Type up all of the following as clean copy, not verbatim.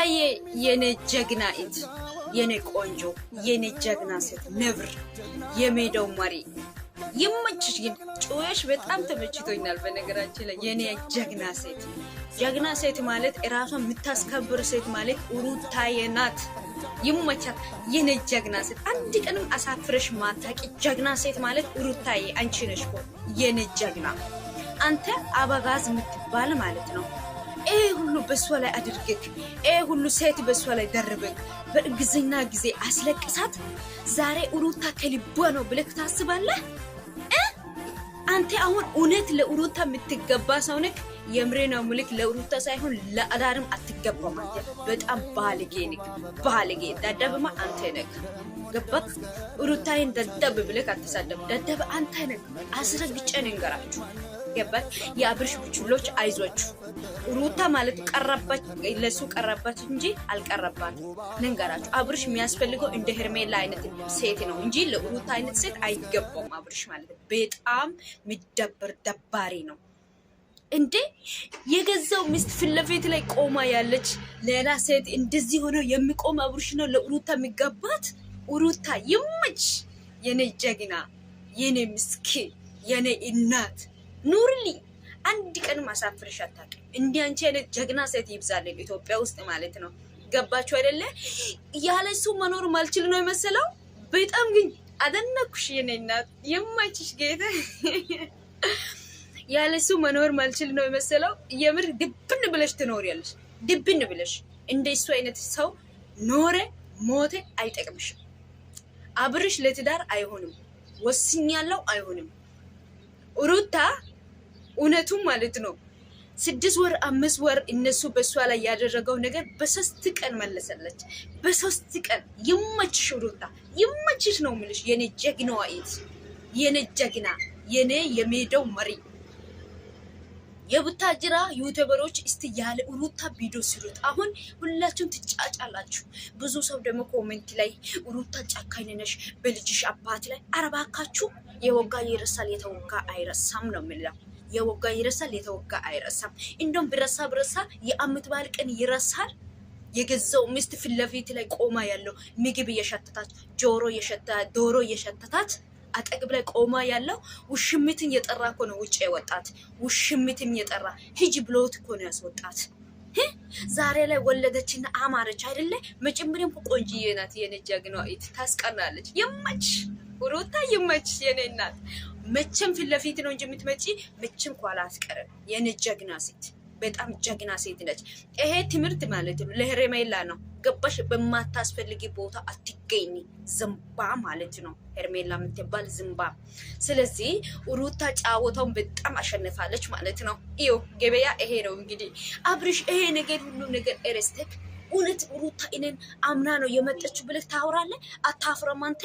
ሩታዬ የኔ ጀግና እት የኔ ቆንጆ የኔ ጀግና ሴት ነብር የሜዳው መሪ ይመችሽ። ግን ጮያሽ በጣም ተመችቶኛል። በነገራችን ላይ የኔ ጀግና ሴት ማለት እራሷን የምታስከብር ሴት ማለት ሩታዬ ናት። ይመቻት የኔ ጀግና ሴት። አንድ ቀንም አሳፍረሽ ማታቂ ጀግና ሴት ማለት ሩታዬ አንቺ ነሽ እኮ የኔ ጀግና። አንተ አበጋዝ የምትባል ማለት ነው። ሁሉ በሷ ላይ አድርገክ ሁሉ ሴት በሷ ላይ ደርበክ በእርግዝና ጊዜ አስለቅሳት ዛሬ ሩታ ከልቧ ነው ብለክ ታስባለህ? አንተ አሁን እውነት ለሩታ የምትገባ ሰው ነክ? የምሬ ነው ምልክ ለሩታ ሳይሆን ለአዳርም አትገባም። አንተ በጣም ባለጌ ነክ። ባለጌ ደደብማ አንተ ነክ። ገባክ? ሩታዬን ደደብ ብለክ አትሳደብ። ደደብ አንተ ነክ። አስረግጬ ንገራችሁ። ገባክ? የአብርሽ ብቹሎች አይዟችሁ። ሩታ ማለት ቀረባች ለሱ ቀረባች እንጂ አልቀረባት። ንገራችሁ አብርሽ የሚያስፈልገው እንደ ሄርሜላ አይነት ሴት ነው እንጂ ለሩታ አይነት ሴት አይገባም። አብርሽ ማለት በጣም ምደብር ደባሪ ነው እንዴ! የገዛው ሚስት ፍለፊት ላይ ቆማ ያለች ሌላ ሴት እንደዚህ ሆኖ የሚቆም አብርሽ ነው ለሩታ የሚገባት። ሩታ ይመች የኔ ጀግና፣ የኔ ምስኪን፣ የኔ እናት ኑርልኝ። አንድ ቀን ማሳፍርሽ አታውቅም። እንዴ አንቺ አይነት ጀግና ሴት ይብዛልን ኢትዮጵያ ውስጥ ማለት ነው። ገባችሁ አይደለ? ያለሱ መኖር ማልችል ነው የመሰለው። በጣም ግን አደነኩሽ የኔ እናት፣ የማይችሽ ጌታ። ያለሱ መኖር ማልችል ነው የመሰለው። የምር ድብን ብለሽ ትኖሪያለሽ። ድብን ብለሽ እንደሱ አይነት ሰው ኖረ ሞተ አይጠቅምሽም። አብርሽ ለትዳር አይሆንም፣ ወስኛለሁ አይሆንም። ሩታ እውነቱም ማለት ነው 6 ወር 5 ወር እነሱ በሷ ላይ ያደረገው ነገር በ3 ቀን መለሰለች። በ3 ቀን ይመችሽ ሩታ፣ ይመችሽ ነው የምልሽ የኔ ጀግናዋ እት፣ የኔ ጀግና፣ የኔ የሜዳው መሪ። የቡታጅራ ዩቲዩበሮች እስቲ ያለ ሩታ ቪዲዮ ስሩት። አሁን ሁላችሁም ትጫጫላችሁ። ብዙ ሰው ደግሞ ኮሜንት ላይ ሩታ ጨካኝ ነሽ በልጅሽ አባት ላይ። አረባካችሁ የወጋ ይረሳል የተወጋ አይረሳም ነው የሚለው። የወጋ ይረሳል የተወጋ አይረሳም። እንደውም ብረሳ የአመት በዓል ቀን ይረሳል። የገዛው ሚስት ፊት ለፊት ላይ ቆማ ያለው ምግብ እየሸተታት ዶሮ እየሸተታት አጠገብ ላይ ቆማ ያለው ውሽምትን የጠራ እኮ ነው ውጭ የወጣት። ውሽምትን የጠራ ሂጂ ብሎት እኮ ነው ያስወጣት። ዛሬ ላይ ወለደችና አማረች አይደለ? መጀመሪያም ቆንጆዬ ናት የኔ ጀግና እት፣ ታስቀናለች። ይመች ሩታ፣ ይመች የኔ እናት። መቼም ፊት ለፊት ነው እንጂ የምትመጪ መቼም ኋላ አትቀርም። የኔ ጀግና ሴት፣ በጣም ጀግና ሴት ነች። ይሄ ትምህርት ማለት ነው ለሄርሜላ ነው። ገባሽ? በማታስፈልጊ ቦታ አትገኝ ዝምባ ማለት ነው ሄርሜላ የምትባል ዝምባ። ስለዚህ ሩታ ጫወታውን በጣም አሸንፋለች ማለት ነው። ይኸው ገበያ ይሄ ነው እንግዲህ። አብርሽ ይሄ ነገር ሁሉ ነገር ኤረስተክ እውነት ሩታ እኔን አምና ነው የመጣችው ብለህ ታወራለህ? አታፍረም አንተ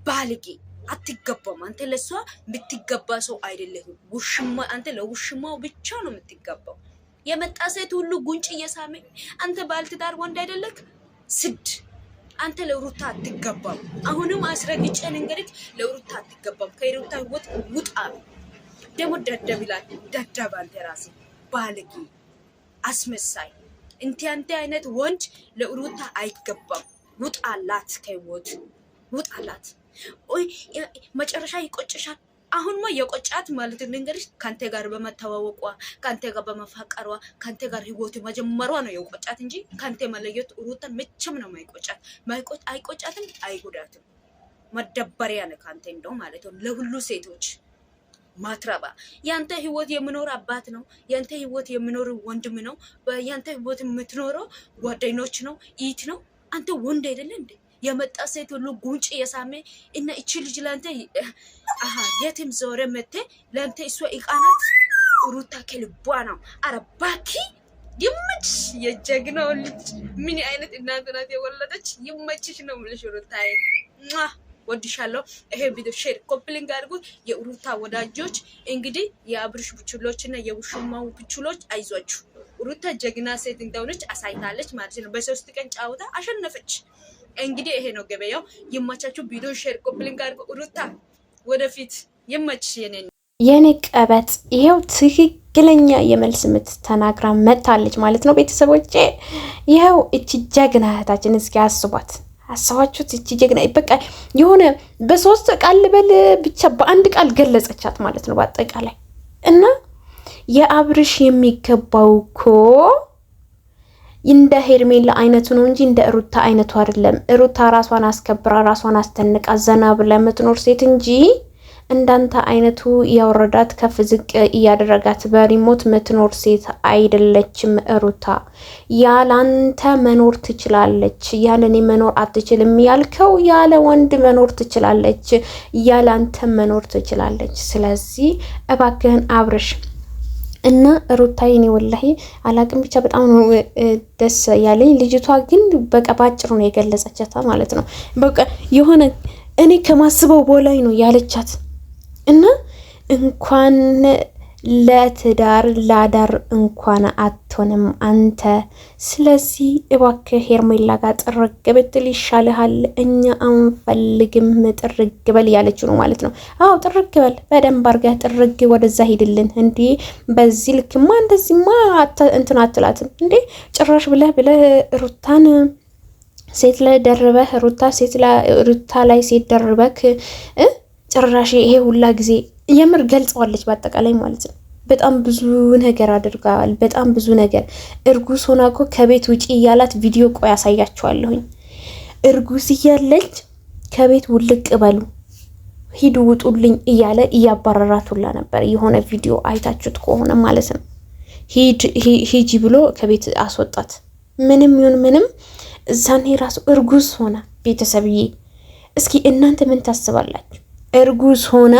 ባልጌ። አትገባም አንተ። ለሷ የምትገባ ሰው አይደለህም። ውሽማ አንተ ለውሽማው ብቻ ነው የምትገባው። የመጣ ሴት ሁሉ ጉንጭ እየሳመ አንተ ባልትዳር ወንድ አይደለክ? ስድ አንተ ለሩታ አትገባም። አሁንም አስረግጬ እንግዲህ ለሩታ አትገባም። ከሩታ ህይወት ውጣ። ደግሞ ደደብ ይላል። ደደብ አንተ ራስህ ባልጌ አስመሳይ። አንተ አይነት ወንድ ለሩታ አይገባም። ውጣላት፣ ከህይወት ውጣላት። ኦይ መጨረሻ ይቆጭሻል። አሁንማ የቆጫት ማለት እንግዲህ ካንተ ጋር በመተዋወቋ፣ ካንተ ጋር በመፋቀሯ፣ ካንተ ጋር ህይወት መጀመሯ ነው የቆጫት እንጂ ካንተ መለየት ሩታን መቼም ነው ማይቆጫት። አይቆጫትም፣ አይጎዳትም። መደበሪያ ነው ካንተ እንደው ማለት ነው ለሁሉ ሴቶች ማትረባ። ያንተ ህይወት የሚኖር አባት ነው። ያንተ ህይወት የሚኖር ወንድም ነው። ያንተ ህይወት የምትኖረው ጓደኞች ነው፣ ኢት ነው። አንተ ወንድ አይደለ እንዴ? የመጣ ሴት ሁሉ ጉንጭ የሳመ እና እቺ ልጅ ላንተ የትም ዞረ መተ ላንተ እሷ ኢቃናት። ሩታ ከልቧ ነው። አረባኪ ይመችሽ የጀግናው ልጅ። ምን አይነት እናት ናት የወለደች? ይመችሽ ነው የምልሽ ሩታዬ። ወድሻለሁ። ይሄ ቪዲዮ ሼር ኮፕሊንግ አድርጉት። የሩታ ወዳጆች እንግዲህ የአብርሽ ብቹሎች እና የውሽማው ብቹሎች አይዟችሁ። ሩታ ጀግና ሴት እንደሆነች አሳይታለች ማለት ነው። በ3 ቀን ጫወታ አሸነፈች። እንግዲህ ይሄ ነው ገበያው። ይመቻችሁ። ቪዲዮ ሼር ኮፕሊንግ አድርጉ። ሩታ ወደፊት ይመችሽ የኔ ቀበጥ። ይሄው ትክክል ትክክለኛ የመልስ ምት ተናግራ መጥታለች ማለት ነው። ቤተሰቦቼ ይኸው እቺ ጀግና እህታችን እስኪ አስባችሁት እቺ ጀግና በቃ የሆነ በ3 ቃል በል ብቻ በአንድ ቃል ገለጸቻት ማለት ነው በአጠቃላይ። እና የአብርሽ የሚገባው እኮ እንደ ሄርሜላ አይነቱ ነው እንጂ እንደ ሩታ አይነቱ አይደለም። ሩታ ራሷን አስከብራ ራሷን አስተንቃ ዘና ብላ የምትኖር ሴት እንጂ እንዳንተ አይነቱ ያወረዳት ከፍ ዝቅ እያደረጋት በሪሞት ምትኖር ሴት አይደለችም ሩታ። ያላንተ መኖር ትችላለች፣ ያለኔ መኖር አትችልም ያልከው ያለ ወንድ መኖር ትችላለች፣ ያላንተ መኖር ትችላለች። ስለዚህ እባክህን አብርሽ እና ሩታዬ እኔ ወላሂ አላቅም ብቻ በጣም ነው ደስ ያለኝ። ልጅቷ ግን በቃ ባጭሩ ነው የገለጸቻት ማለት ነው። በቃ የሆነ እኔ ከማስበው በላይ ነው ያለቻት እና እንኳን ለትዳር ላዳር እንኳን አትሆንም አንተ። ስለዚህ እባክህ ሄርሜላ ጋር ጥርግ ብትል ይሻልሃል፣ እኛ አንፈልግም፣ ጥርግ በል ያለችው ነው ማለት ነው። አዎ ጥርግ በል በደንብ አድርገህ ጥርግ ወደዛ ሂድልን እንዴ። በዚህ ልክማ እንደዚህማ እንትን አትላትም እንዴ። ጭራሽ ብለህ ሩታን ሴት ላይ ደርበህ ሩታ ላይ ሴት ደርበክ ጭራሽ ይሄ ሁላ ጊዜ የምር ገልጸዋለች በአጠቃላይ ማለት ነው። በጣም ብዙ ነገር አድርጋል። በጣም ብዙ ነገር እርጉዝ ሆና እኮ ከቤት ውጪ እያላት ቪዲዮ ቆይ ያሳያቸዋለሁኝ። እርጉዝ እያለች ከቤት ውልቅ በሉ ሂዱ ውጡልኝ እያለ እያባረራት ሁላ ነበር። የሆነ ቪዲዮ አይታችሁት ከሆነ ማለት ነው። ሂጂ ብሎ ከቤት አስወጣት። ምንም ይሁን ምንም እዛኔ ራሱ እርጉዝ ሆና ቤተሰብዬ፣ እስኪ እናንተ ምን ታስባላችሁ? እርጉዝ ሆና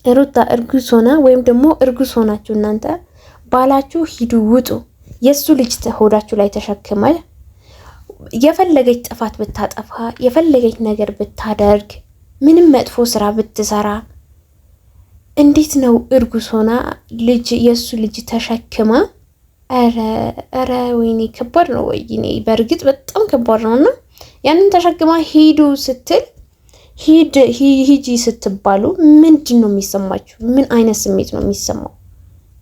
ሩታ እርጉዝ ሆና ወይም ደግሞ እርጉዝ ሆናችሁ እናንተ ባላችሁ ሂዱ ውጡ፣ የሱ ልጅ ሆዳችሁ ላይ ተሸክመ የፈለገች ጥፋት ብታጠፋ የፈለገች ነገር ብታደርግ ምንም መጥፎ ስራ ብትሰራ እንዴት ነው እርጉዝ ሆና የሱ ልጅ ተሸክማ? ኧረ ወይኔ ከባድ ነው። ወይኔ በእርግጥ በጣም ከባድ ነውና ያንን ተሸክማ ሂዱ ስትል ሂጂ ስትባሉ ምንድን ነው የሚሰማችሁ? ምን አይነት ስሜት ነው የሚሰማው?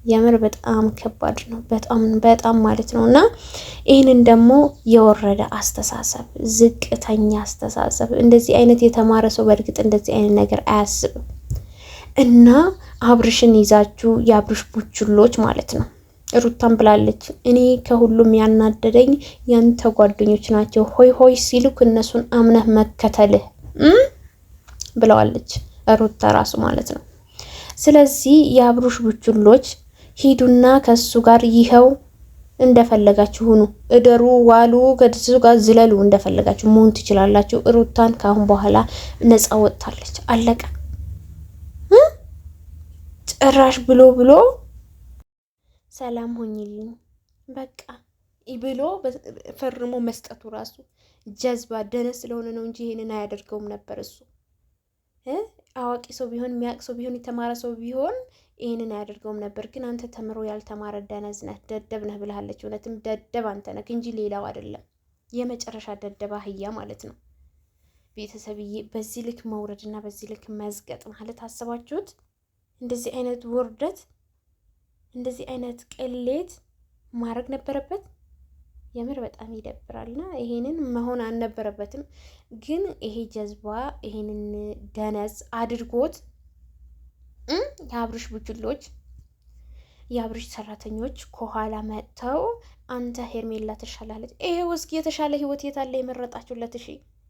የምር በጣም ከባድ ነው። በጣም ማለት ነው። እና ይህንን ደግሞ የወረደ አስተሳሰብ፣ ዝቅተኛ አስተሳሰብ፣ እንደዚህ አይነት የተማረ ሰው በእርግጥ እንደዚህ አይነት ነገር አያስብም። እና አብርሽን ይዛችሁ የአብርሽ ቡችሎች ማለት ነው። ሩታን ብላለች፣ እኔ ከሁሉም ያናደደኝ ያንተ ጓደኞች ናቸው፣ ሆይ ሆይ ሲሉክ እነሱን አምነህ መከተልህ ብለዋለች ሩታ ራሱ ማለት ነው። ስለዚህ የአብርሽ ቡችሎች ሂዱና ከሱ ጋር ይኸው እንደፈለጋችሁ ሁኑ፣ እደሩ፣ ዋሉ፣ ከሱ ጋር ዝለሉ፣ እንደፈለጋችሁ መሆን ትችላላችሁ። ሩታን ካሁን በኋላ ነፃ ወጥታለች። አለቀ። ጭራሽ ብሎ ሰላም ሆኝልኝ በቃ ብሎ ፈርሞ መስጠቱ ራሱ ጀዝባ ደነስ ስለሆነ ነው እንጂ ይሄንን አያደርገውም ነበር እሱ። አዋቂ ሰው ቢሆን የሚያውቅ ሰው ቢሆን የተማረ ሰው ቢሆን ይህንን አያደርገውም ነበር። ግን አንተ ተምሮ ያልተማረ ደነዝ ነህ፣ ደደብ ነህ ብለሃለች። እውነትም ደደብ አንተ ነህ እንጂ ሌላው አይደለም። የመጨረሻ ደደብ አህያ ማለት ነው። ቤተሰብዬ በዚህ ልክ መውረድና በዚህ ልክ መዝገጥ ማለት አስባችሁት? እንደዚህ አይነት ውርደት፣ እንደዚህ አይነት ቅሌት ማድረግ ነበረበት። የምር በጣም ይደብራልና ይሄንን መሆን አልነበረበትም። ግን ይሄ ጀዝባ ይሄንን ደነዝ አድርጎት የአብርሽ ቡችሎች የአብርሽ ሰራተኞች ከኋላ መጥተው አንተ ሄርሜላ ተሻላለች። ይሄ ውስጥ የተሻለ ህይወት የታለ የመረጣችሁለት? እሺ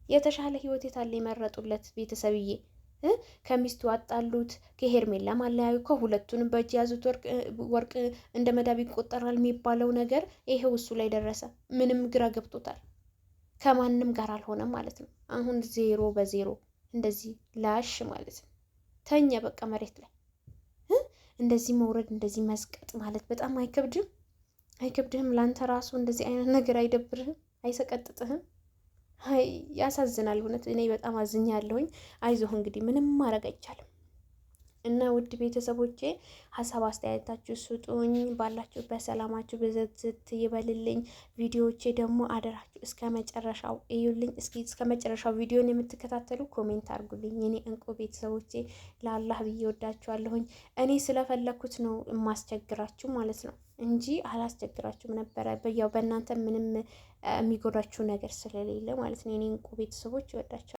የተሻለ ህይወት የታለ የመረጡለት? ቤተሰብዬ ከሚስቱ አጣሉት፣ ከሄርሜላ ማለያዩ፣ ከሁለቱንም በእጅ ያዙት ወርቅ እንደ መዳብ ይቆጠራል የሚባለው ነገር ይሄው እሱ ላይ ደረሰ። ምንም ግራ ገብቶታል። ከማንም ጋር አልሆነም ማለት ነው። አሁን 0 እንደዚህ ላሽ ማለት ነው። ተኛ በቃ መሬት ላይ እንደዚህ መውረድ፣ እንደዚህ መስቀጥ ማለት በጣም አይከብድም? አይከብድህም? ላንተ ራሱ እንደዚህ አይነት ነገር አይደብርህም? አይሰቀጥጥህም? አይ ያሳዝናል። እውነት እኔ በጣም አዝኛለሁኝ። አይዞህ እንግዲህ ምንም ማድረግ አይቻልም። እና ውድ ቤተሰቦቼ ሀሳብ አስተያየታችሁ ስጡኝ። ባላችሁ በሰላማችሁ በዘዝት ይበልልኝ። ቪዲዮዎቼ ደግሞ አደራችሁ እስከ መጨረሻው እዩልኝ። እስኪ እስከ መጨረሻው ቪዲዮን የምትከታተሉ ኮሜንት አድርጉልኝ። እኔ እንቁ ቤተሰቦቼ ለአላህ ብዬ ወዳችኋለሁኝ። እኔ ስለፈለኩት ነው የማስቸግራችሁ ማለት ነው እንጂ አላስቸግራችሁም ነበረ። ያው በእናንተ ምንም የሚጎዳችሁ ነገር ስለሌለ ማለት ነው። እኔ እንቁ ቤተሰቦች ይወዳችኋል።